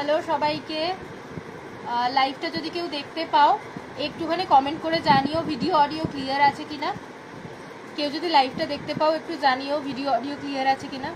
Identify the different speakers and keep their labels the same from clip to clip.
Speaker 1: Hello সবাইকে। লাইভটা যদি কেউ দেখতে পাও একটুখানি কমেন্ট করে জানিও ভিডিও অডিও ক্লিয়ার আছে কিনা। কেউ যদি লাইভটা দেখতে পাও একটু জানিও ভিডিও অডিও ক্লিয়ার আছে কিনা।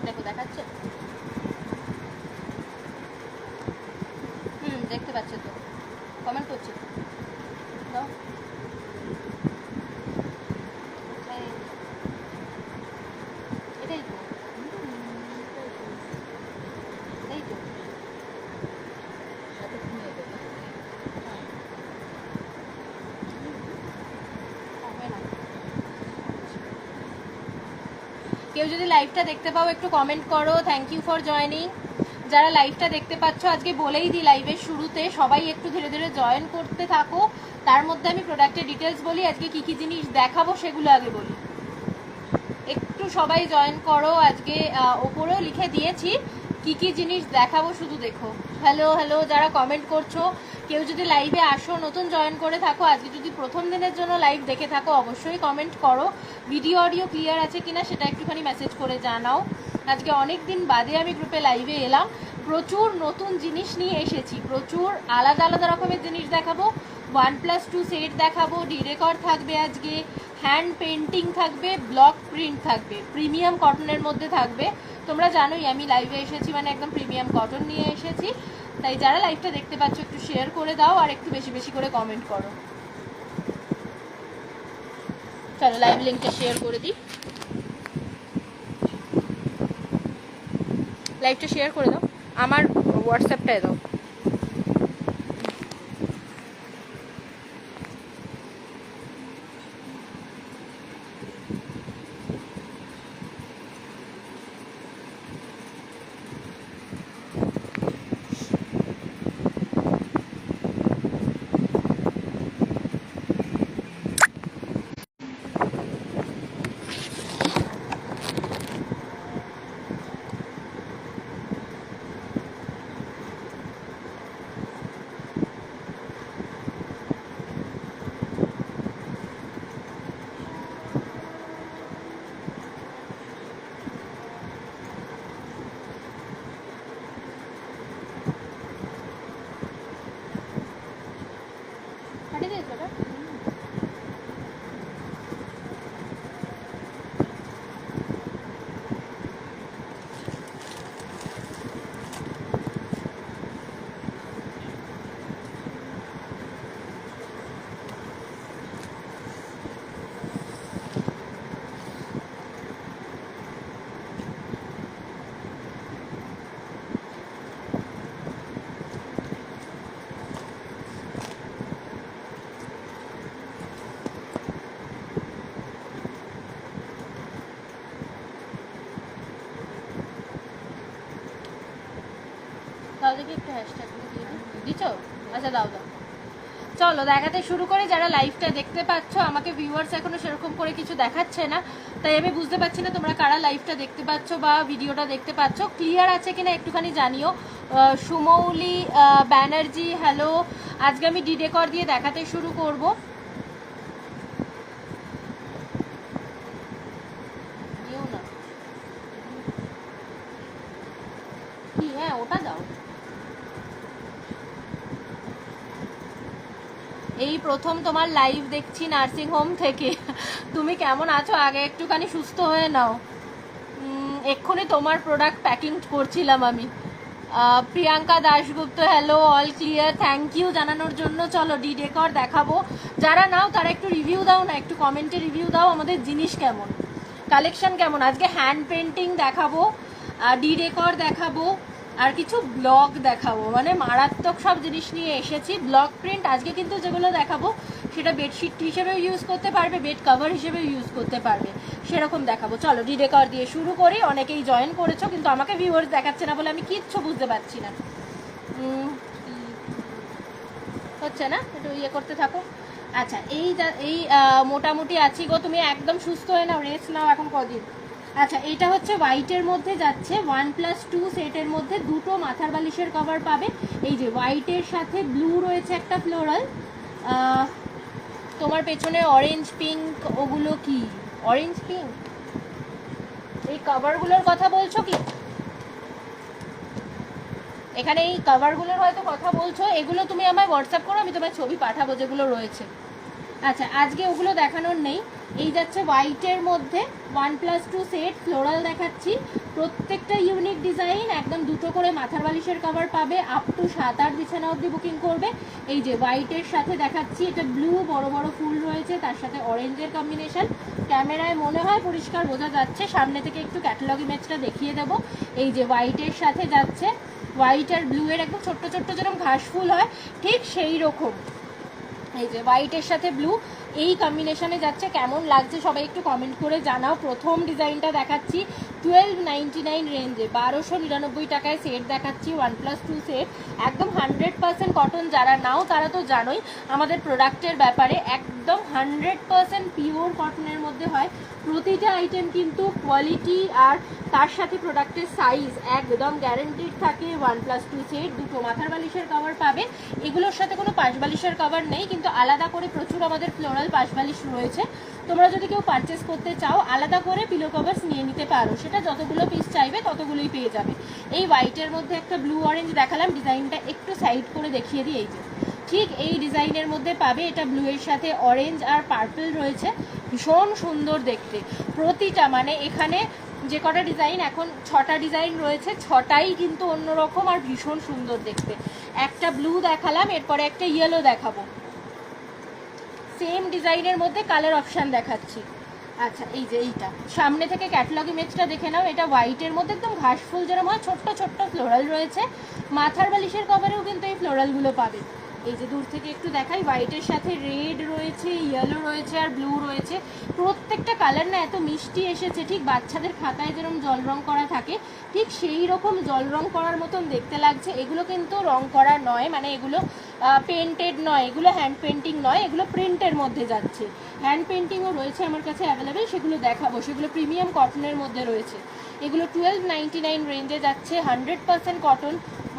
Speaker 1: দেখো দেখাচ্ছে, দেখতে পাচ্ছ তো, কমেন্ট করছে দাও। এটাই তো, এই তো কেউ যদি লাইভটা দেখতে পাও একটু কমেন্ট করো। Thank you for joining. যারা লাইভটা দেখতে পাচ্ছ আজকে বলেই দিই লাইভের শুরুতে সবাই একটু ধীরে ধীরে জয়েন করতে থাকো। তার মধ্যে আমি প্রোডাক্টের ডিটেলস বলি, আজকে কি কি জিনিস দেখাবো সেগুলো আগে বলি। একটু সবাই জয়েন করো। আজকে ওপরেও লিখে দিয়েছি কি কি জিনিস দেখাবো, শুধু দেখো। হ্যালো হ্যালো যারা কমেন্ট করছো, কেউ যদি লাইভে আসো নতুন জয়েন করে থাকো, আজকে যদি প্রথম দিনের জন্য লাইভ দেখে থাকো অবশ্যই কমেন্ট করো ভিডিও অডিও ক্লিয়ার আছে কিনা, সেটা একটুখানি মেসেজ করে জানাও। আজকে অনেক দিন বাদে আমি গ্রুপে লাইভে এলাম, প্রচুর নতুন জিনিস নিয়ে এসেছি, প্রচুর আলাদা আলাদা রকমের জিনিস দেখাবো। 1+2 সেট দেখাবো, ডিরেকর থাকবে, আজকে হ্যান্ড পেন্টিং থাকবে, ব্লক প্রিন্ট থাকবে, প্রিমিয়াম কটনের মধ্যে থাকবে। তোমরা জানোই আমি লাইভে এসেছি মানে একদম প্রিমিয়াম কটন নিয়ে এসেছি। তাই যারা লাইভটা দেখতে পাচ্ছ একটু শেয়ার করে দাও আর একটু বেশি বেশি করে কমেন্ট করো। চলো লাইভ লিঙ্কটা শেয়ার করে দিই, লাইভটা শেয়ার করে দাও, আমার হোয়াটসঅ্যাপটায় দাও। দাও দেখি একটু হ্যাশট্যাগ দিয়ে দিচ্ছ। আচ্ছা দাও দাও। চলো দেখাতে শুরু করি। যারা লাইভটা দেখতে পাচ্ছ, আমাকে ভিউয়ার্স এখনো সেরকম করে কিছু দেখাচ্ছে না, তাই আমি বুঝতে পারছি না তোমরা কারা লাইভটা দেখতে পাচ্ছ বা ভিডিওটা দেখতে পাচ্ছ। ক্লিয়ার আছে কিনা একটুখানি জানিও। সুমৌলি ব্যানার্জি হ্যালো। আজকে আমি ডিডেকর দিয়ে দেখাতে শুরু করব। কি হ্যাঁ ওটা দাও। এই প্রথম তোমার লাইভ দেখছি নার্সিং হোম থেকে। তুমি কেমন আছো? আগে একটুখানি সুস্থ হয়ে নাও। এক্ষুনি তোমার প্রোডাক্ট প্যাকিং করছিলাম আমি। Priyanka Dasgupta hello, all clear, thank you জানানোর জন্য। চলো ডিডেকর দেখাবো। যারা নাও তারা একটু রিভিউ দাও না, একটু কমেন্টে রিভিউ দাও আমাদের জিনিস কেমন, কালেকশন কেমন। আজকে হ্যান্ড পেন্টিং দেখাবো, ডিডেকর দেখাবো, আর কিছু ব্লগ দেখাবো, মানে মারাত্মক সব জিনিস নিয়ে এসেছি। ব্লক প্রিন্ট আজকে কিন্তু যেগুলো দেখাবো সেটা বেডশিট হিসেবেও ইউজ করতে পারবে, বেড কভার হিসেবেও ইউজ করতে পারবে, সেরকম দেখাবো। চলো ডিডেকর দিয়ে শুরু করি। অনেকেই জয়েন করেছো কিন্তু আমাকে ভিউয়ার্স দেখাচ্ছে না বলে আমি কিচ্ছু বুঝতে পারছি না। হচ্ছে না, একটু ইয়ে করতে থাকো। আচ্ছা এই মোটামুটি আছি গো, তুমি একদম সুস্থ হয়ে নাও, রেস্ট নাও এখন কদিন। আচ্ছা এটা হচ্ছে হোয়াইটের মধ্যে যাচ্ছে 1+2 সেটের মধ্যে দুটো মাথার বালিশের কভার পাবে। এই যে হোয়াইটের সাথে ব্লু রয়েছে একটা ফ্লোরাল, তোমার পেছনে অরেঞ্জ পিঙ্ক, ওগুলো কি অরেঞ্জ পিঙ্ক? এই কভারগুলোর কথা বলছো কি? এখানে এই কভারগুলোর হয়তো কথা বলছো, এগুলো তুমি আমায় হোয়াটসঅ্যাপ করো, আমি তোমার ছবি পাঠাবো যেগুলো রয়েছে। আচ্ছা আজকে ওগুলো দেখানোর নেই। এই যাচ্ছে হোয়াইটের মধ্যে 1+2 সেট ফ্লোরাল দেখাচ্ছি, প্রত্যেকটা ইউনিক ডিজাইন, একদম দুটো করে মাথার বালিশের কভার পাবে, আপ টু 7-8 বিছানা অবধি বুকিং করবে। এই যে হোয়াইটের সাথে দেখাচ্ছি, এটা ব্লু বড় বড় ফুল রয়েছে, তার সাথে অরেঞ্জের কম্বিনেশন, ক্যামেরায় মনে হয় পরিষ্কার বোঝা যাচ্ছে, সামনে থেকে একটু ক্যাটালগ ইমেজটা দেখিয়ে দেবো। এই যে হোয়াইটের সাথে যাচ্ছে, হোয়াইট আর ব্লু এর একদম ছোট্ট ছোট্ট যেরকম ঘাস ফুল হয় ঠিক সেই রকম। এই যে হোয়াইটের সাথে ব্লু এই কম্বিনেশনে যাচ্ছে, কেমন লাগছে সবাই একটু কমেন্ট করে জানাও। প্রথম ডিজাইনটা দেখাচ্ছি 1299 রেঞ্জে, 1299 টাকায় সেট দেখাচ্ছি, 1+2 সেট, একদম 100% কটন। যারা নাও তারা তো জানোই আমাদের প্রোডাক্টের ব্যাপারে, একদম 100% পিওর কটনের মধ্যে হয় প্রতিটা আইটেম, কিন্তু কোয়ালিটি আর তার সাথে প্রোডাক্টের সাইজ একদম গ্যারেন্টিড থাকে। 1+2 সেট, দুটো মাথার বালিশের কভার পাবে, এগুলোর সাথে কোনো পাশ বালিশের কভার নেই, কিন্তু আলাদা করে প্রচুর আমাদের ফ্লোরাল পাশ বালিশ রয়েছে। তোমরা যদি কেউ পারচেস করতে চাও আলাদা করে পিলো কভার্স নিয়ে নিতে পারো, সেটা যতগুলো পিস চাইবে ততগুলোই পেয়ে যাবে। এই হোয়াইটের মধ্যে একটা ব্লু অরেঞ্জ দেখালাম, ডিজাইনটা একটু সাইড করে দেখিয়ে দিই। এই যে ঠিক এই ডিজাইনের মধ্যে পাবে, এটা ব্লু এর সাথে অরেঞ্জ আর পার্পল রয়েছে, ভীষণ সুন্দর দেখতে প্রতিটা। মানে এখানে যে কটা ডিজাইন, এখন 6টা ডিজাইন রয়েছে, 6টাই কিন্তু অন্যরকম আর ভীষণ সুন্দর দেখতে। একটা ব্লু দেখালাম, এরপরে একটা ইয়েলো দেখাবো, সেম ডিজাইনের মধ্যে কালার অপশান দেখাচ্ছি। আচ্ছা এই যে এইটা সামনে থেকে ক্যাটালগ ইমেজটা দেখে নাও, এটা হোয়াইটের মধ্যে একদম ঘাস ফুল যেরকম হয়, ছোট্ট ছোট্ট ফ্লোরাল রয়েছে, মাথার বালিশের কভারেও কিন্তু এই ফ্লোরালগুলো পাবে। এই যে দূর থেকে একটু দেখাই, হোয়াইটের সাথে রেড রয়েছে, ইয়েলো রয়েছে আর ব্লু রয়েছে, প্রত্যেকটা কালার না এত মিষ্টি এসেছে, ঠিক বাচ্চাদের খাতায় যেরকম জল রং করা থাকে ঠিক সেই রকম জল রং করার মতন দেখতে লাগছে। এগুলো কিন্তু রং করা নয়, মানে এগুলো পেন্টেড নয়, এগুলো হ্যান্ড পেন্টিং নয়, এগুলো প্রিন্টের মধ্যে যাচ্ছে। হ্যান্ড পেন্টিংও রয়েছে আমার কাছে অ্যাভেলেবেল, সেগুলো দেখাবো, সেগুলো প্রিমিয়াম কটনের মধ্যে রয়েছে। এগুলো 1299 রেঞ্জে যাচ্ছে, 100% কটন,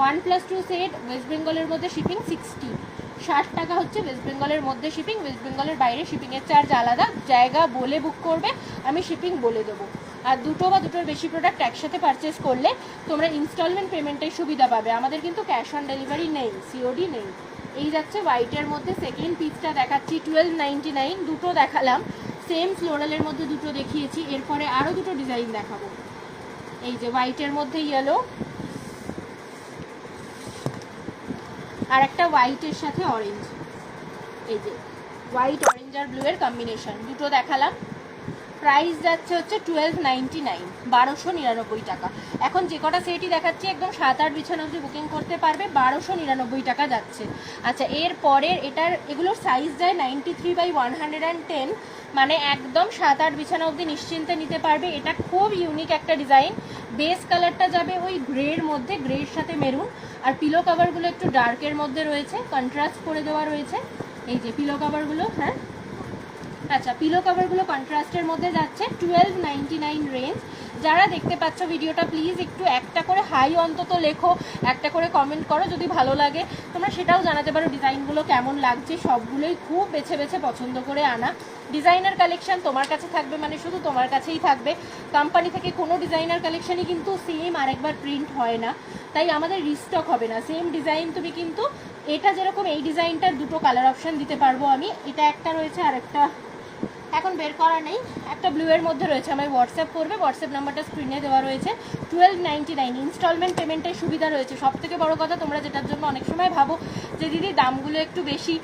Speaker 1: 1+2 সেট, ওয়েস্ট বেঙ্গলের মধ্যে শিপিং 60 টাকা হচ্ছে ওয়েস্ট বেঙ্গলের মধ্যে শিপিং, ওয়েস্ট বেঙ্গলের বাইরে শিপিংয়ের চার্জ আলাদা, জায়গা বলে বুক করবে, আমি শিপিং বলে দেবো। আর দুটো বা দুটোর বেশি প্রোডাক্ট একসাথে পারচেস করলে তোমরা ইনস্টলমেন্ট পেমেন্টের সুবিধা পাবে, আমাদের কিন্তু ক্যাশ অন ডেলিভারি নেই, সিওডি নেই। এই যাচ্ছে হোয়াইটের মধ্যে সেকেন্ড পিসটা দেখাচ্ছি, 1299, দুটো দেখালাম, সেম ফ্লোরালের মধ্যে দুটো দেখিয়েছি, এরপরে আরও দুটো ডিজাইন দেখাবো। এই যে হোয়াইটের মধ্যে ইয়েলো আর একটা হোয়াইটের সাথে অরেঞ্জ, এই যে হোয়াইট অরেঞ্জ আর ব্লু এর কম্বিনেশন, দুটো দেখালাম। প্রাইস যাচ্ছে হচ্ছে 1299, 1299 টাকা। এখন যে কটা সেটই দেখাচ্ছি একদম 7-8 বিছানা অবধি বুকিং করতে পারবে, 1299 টাকা যাচ্ছে। আচ্ছা এর পরের এগুলোর সাইজ যায় 93/110, মানে একদম 7-8 বিছানা অবধি নিশ্চিন্তে নিতে পারবে। এটা খুব ইউনিক একটা ডিজাইন, বেস কালারটা যাবে ওই গ্রের মধ্যে, গ্রের সাথে মেরুন, আর পিলো কভারগুলো একটু ডার্কের মধ্যে রয়েছে, কন্ট্রাস্ট করে দেওয়া রয়েছে। এই যে পিলো কভারগুলো, হ্যাঁ আচ্ছা পিলো কভারগুলো কন্ট্রাস্টের মধ্যে যাচ্ছে, 1299 রেঞ্জ। যারা দেখতে পাচ্ছ ভিডিওটা প্লিজ একটু একটা করে হাই অন্তত লেখো, একটা করে কমেন্ট করো, যদি ভালো লাগে তোমরা সেটাও জানাতে পারো ডিজাইনগুলো কেমন লাগছে। সবগুলোই খুব বেছে বেছে পছন্দ করে আনা, ডিজাইনার কালেকশন তোমার কাছে থাকবে মানে শুধু তোমার কাছেই থাকবে, কোম্পানি থেকে কোনো ডিজাইনার কালেকশনই কিন্তু সেম আরেকবার প্রিন্ট হয় না, তাই আমাদের রিস্টক হবে না। সেম ডিজাইন তুমি কিন্তু, এটা যেরকম এই ডিজাইনটার দুটো কালার অপশান দিতে পারবো আমি, এটা একটা রয়েছে আর একটা এখন বের করা নেই, একটা ব্লু এর মধ্যে রয়েছে, আমায় হোয়াটসঅ্যাপ করবে, হোয়াটসঅ্যাপ নাম্বারটা স্ক্রিনে দেওয়া রয়েছে। 1299 ইনস্টলমেন্ট পেমেন্টের সুবিধা রয়েছে। সব থেকে বড় কথা, তোমরা যেটার জন্য অনেক সময় ভাবো যে দিদি দামগুলো একটু বেশি,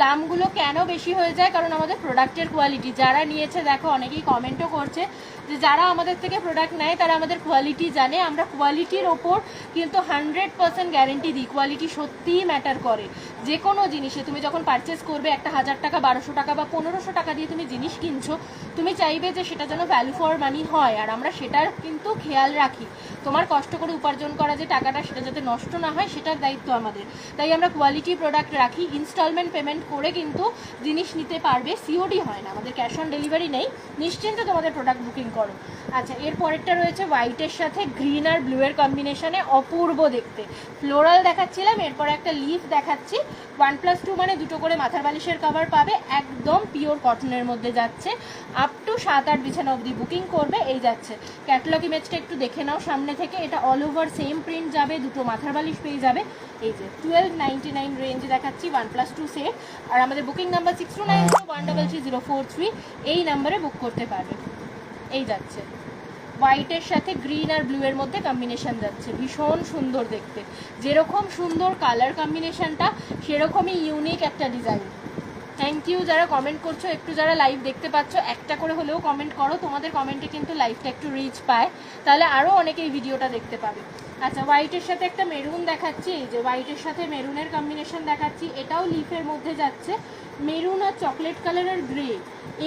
Speaker 1: দামগুলো কেন বেশি হয়ে যায়, কারণ আমাদের প্রোডাক্টের কোয়ালিটি, যারা নিয়েছে দেখো অনেকেই কমেন্টও করছে যে যারা আমাদের থেকে প্রোডাক্ট নেয় তারা আমাদের কোয়ালিটি জানে, আমরা কোয়ালিটির ওপর কিন্তু 100% গ্যারেন্টি দিই। কোয়ালিটি সত্যিই ম্যাটার করে যে কোনো জিনিসে। তুমি যখন পারচেস করবে একটা 1000 টাকা 1200 টাকা বা 1500 টাকা দিয়ে তুমি জিনিস কিনছো, তুমি চাইবে যে সেটা যেন ভ্যালু ফর মানি হয়, আর আমরা সেটার কিন্তু খেয়াল রাখি। তোমার কষ্ট করে উপার্জন করা যে টাকাটা সেটা যাতে নষ্ট না হয় সেটার দায়িত্ব আমাদের, তাই আমরা কোয়ালিটি প্রোডাক্ট রাখি। ইনস্টলমেন্ট পেমেন্ট করে কিন্তু জিনিস নিতে পারবে। সিওডি হয় না, আমাদের ক্যাশ অন ডেলিভারি নেই, নিশ্চিন্তে তোমাদের প্রোডাক্ট বুকিং করো। আচ্ছা, এর পরেরটা রয়েছে হোয়াইটের সাথে গ্রিন আর ব্লু এর কম্বিনেশনে, অপূর্ব দেখতে। ফ্লোরাল দেখাচ্ছিলাম, এরপরে একটা লিফ দেখাচ্ছি। 1+2 মানে দুটো করে মাথার বালিশের কভার পাবে, একদম পিওর কটনের মধ্যে যাচ্ছে। আপ টু 7-8 বিছানা অবধি বুকিং করবে, এই যাচ্ছে। ক্যাটালগ ইমেজটা একটু দেখে নাও সামনে থেকে, এটা অল ওভার সেম প্রিন্ট যাবে, দুটো মাথার বালিশ পেয়ে যাবে। এই যে 1299 রেঞ্জে দেখাচ্ছি 1+2 সেট। আর আমাদের বুকিং নাম্বার 6290133043, এই নাম্বারে বুক করতে পারবে। এই যাচ্ছে হোয়াইটের সাথে গ্রিন আর ব্লু এর মধ্যে কম্বিনেশন যাচ্ছে, ভীষণ সুন্দর দেখতে। যেরকম সুন্দর কালার কম্বিনেশনটা, সেরকমই ইউনিক একটা ডিজাইন। থ্যাংক ইউ যারা কমেন্ট করছো, একটু যারা লাইভ দেখতে পাচ্ছ একটা করে হলেও কমেন্ট করো, তোমাদের কমেন্টে কিন্তু লাইভটা একটু রিচ পায়, তাহলে আরও অনেকে এই ভিডিওটা দেখতে পাবে। আচ্ছা, হোয়াইটের সাথে একটা মেরুন দেখাচ্ছি, এই যে হোয়াইটের সাথে মেরুনের কম্বিনেশন দেখাচ্ছি, এটাও লিফের মধ্যে যাচ্ছে। মেরুন আর চকলেট কালার আর গ্রে,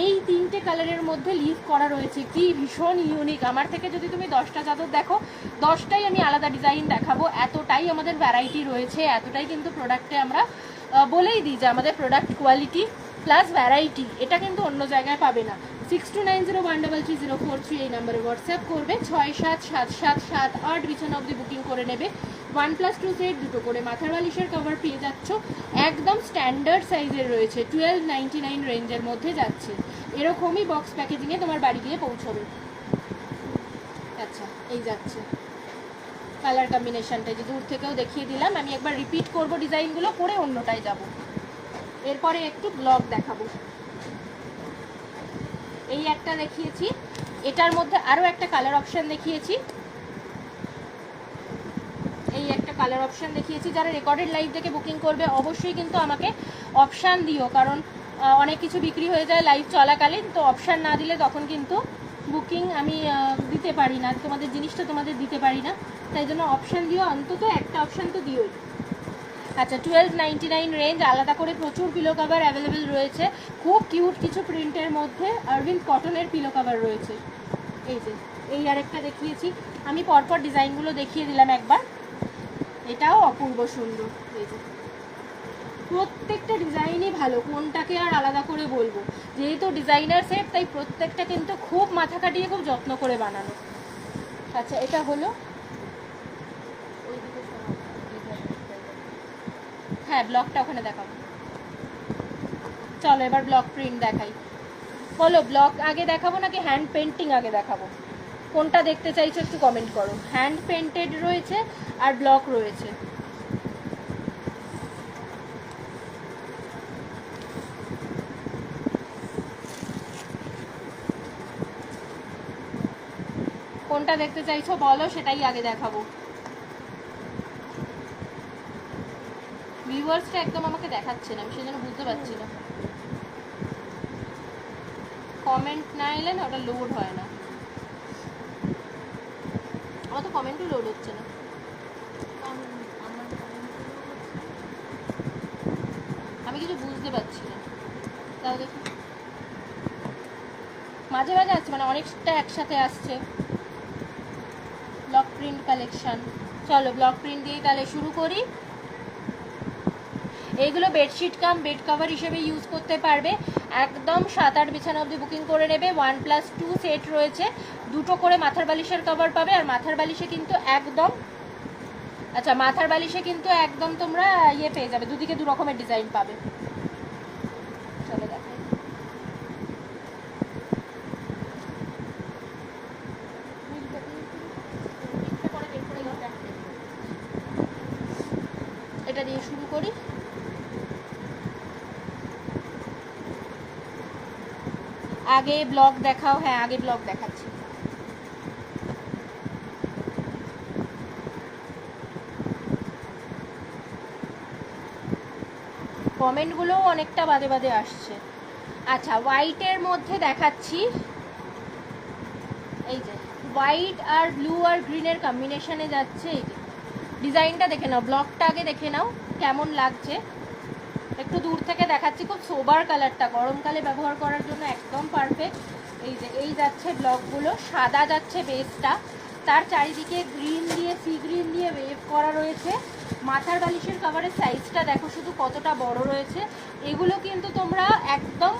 Speaker 1: এই তিনটে কালারের মধ্যে লিফ করা রয়েছে, কি ভীষণ ইউনিক। আমার থেকে যদি তুমি 10টা চাদর দেখো, 10টাই আমি আলাদা ডিজাইন দেখাবো, এতটাই আমাদের ভ্যারাইটি রয়েছে, এতটাই কিন্তু প্রোডাক্টে আমরা বলেই দিই যে আমাদের প্রোডাক্ট কোয়ালিটি প্লাস ভ্যারাইটি, এটা কিন্তু অন্য জায়গায় পাবে না। 6290133043 এই নাম্বারে হোয়াটসঅ্যাপ করবে, 677778 বিছানা অবধি বুকিং করে নেবে। 1+2 সেট, দুটো করে মাথার বালিশের কভার পেয়ে যাচ্ছ, একদম স্ট্যান্ডার্ড সাইজের রয়েছে, 1299 রেঞ্জের মধ্যে যাচ্ছে। এরকমই বক্স প্যাকেজিংয়ে তোমার বাড়ি গিয়ে পৌঁছবে। আচ্ছা, এই যাচ্ছে কালার কম্বিনেশনটা, যে দূর থেকেও দেখিয়ে দিলাম, আমি একবার রিপিট করব ডিজাইনগুলো, করে অন্যটায় যাব। এরপরে একটু ব্লক দেখাবো। এই একটা দেখিয়েছি, এটার মধ্যে আরও একটা কালার অপশান দেখিয়েছি, এই একটা কালার অপশান দেখিয়েছি। যারা রেকর্ডেড লাইভ থেকে বুকিং করবে অবশ্যই কিন্তু আমাকে অপশান দিও, কারণ অনেক কিছু বিক্রি হয়ে যায় লাইভ চলাকালীন, তো অপশান না দিলে তখন কিন্তু বুকিং আমি দিতে পারি না, তোমাদের জিনিসটা তোমাদের দিতে পারি না, তাই জন্য অপশান দিও, অন্তত একটা অপশান তো দিওই। আচ্ছা, 1299 রেঞ্জ, আলাদা করে প্রচুর পিলো কভার অ্যাভেলেবেল রয়েছে, খুব কিউট কিছু প্রিন্টের মধ্যে অরবিন্দ কটনের পিলো কভার রয়েছে। এই যে এই আরেকটা দেখিয়েছি, আমি পরপর ডিজাইনগুলো দেখিয়ে দিলাম একবার, এটাও অপূর্ব সুন্দর। এই যে প্রত্যেকটা ডিজাইনই ভালো, কোনটাকে আর আলাদা করে বলবো, যেহেতু ডিজাইনার সেট তাই প্রত্যেকটা কিন্তু খুব মাথা কাটিয়ে খুব যত্ন করে বানানো। আচ্ছা, এটা হলো, হ্যাঁ ব্লকটা ওখানে দেখাবো, চলো এবার ব্লক প্রিন্ট দেখাই। বলো ব্লক আগে দেখাবো নাকি হ্যান্ড পেন্টিং আগে দেখাবো, কোনটা দেখতে চাইছো একটু কমেন্ট করো। হ্যান্ড পেন্টেড রয়েছে আর ব্লক রয়েছে। কোনটা দেখতে চাইছো বলো, সেটাই আগে দেখাবো। ভিউয়ার্সটা একদম আমাকে দেখাচ্ছে না, আমি সেই জন্য বুঝতে পারছি না, কমেন্ট না এলে না ওটা লোড হয় না, আমার তো কমেন্টও লোড হচ্ছে না। আমি কিছু বুঝতে পারছি না, তাও দেখি মাঝে মাঝে আসছে, মানে অনেকটা একসাথে আসছে। ব্লক প্রিন্ট কালেকশন, চলো ব্লক প্রিন্ট দিয়ে তাহলে শুরু করি। এইগুলো বেডশিট কাম বেড কভার হিসেবে ইউজ করতে পারবে, একদম 7-8 বিছানা অবধি বুকিং করে নেবে। 1+2 সেট রয়েছে, দুটো করে মাথার বালিশের কভার পাবে, আর মাথার বালিশে কিন্তু একদম, আচ্ছা মাথার বালিশে কিন্তু একদম তোমরা ইয়ে পেয়ে যাবে, দুদিকে দু রকমের ডিজাইন পাবে। চলো দেখো, এটা দিয়ে শুরু করি। আগে ব্লগ দেখাও, হ্যাঁ আগে ব্লগ দেখাচ্ছি। কমেন্টগুলোও অনেকটা বাদে বাদে আসছে। আচ্ছা, হোয়াইটের মধ্যে দেখাচ্ছি, এই যে হোয়াইট আর ব্লু আর গ্রিনের কম্বিনেশনে যাচ্ছে। এই যে ডিজাইনটা দেখে নাও, ব্লকটা আগে দেখে নাও কেমন লাগছে, একটু দূর থেকে দেখাচ্ছি। খুব সোবার কালারটা, গরমকালে ব্যবহার করার জন্য একদম পারফেক্ট। এই যে এই যাচ্ছে ব্লকগুলো, সাদা যাচ্ছে বেসটা, তার চারিদিকে গ্রিন দিয়ে সি গ্রিন দিয়ে ওয়েভ করা রয়েছে, মাথার বালিশের কভারের সাইজটা দেখো শুধু কতটা বড় রয়েছে। এগুলো কিন্তু তোমরা একদম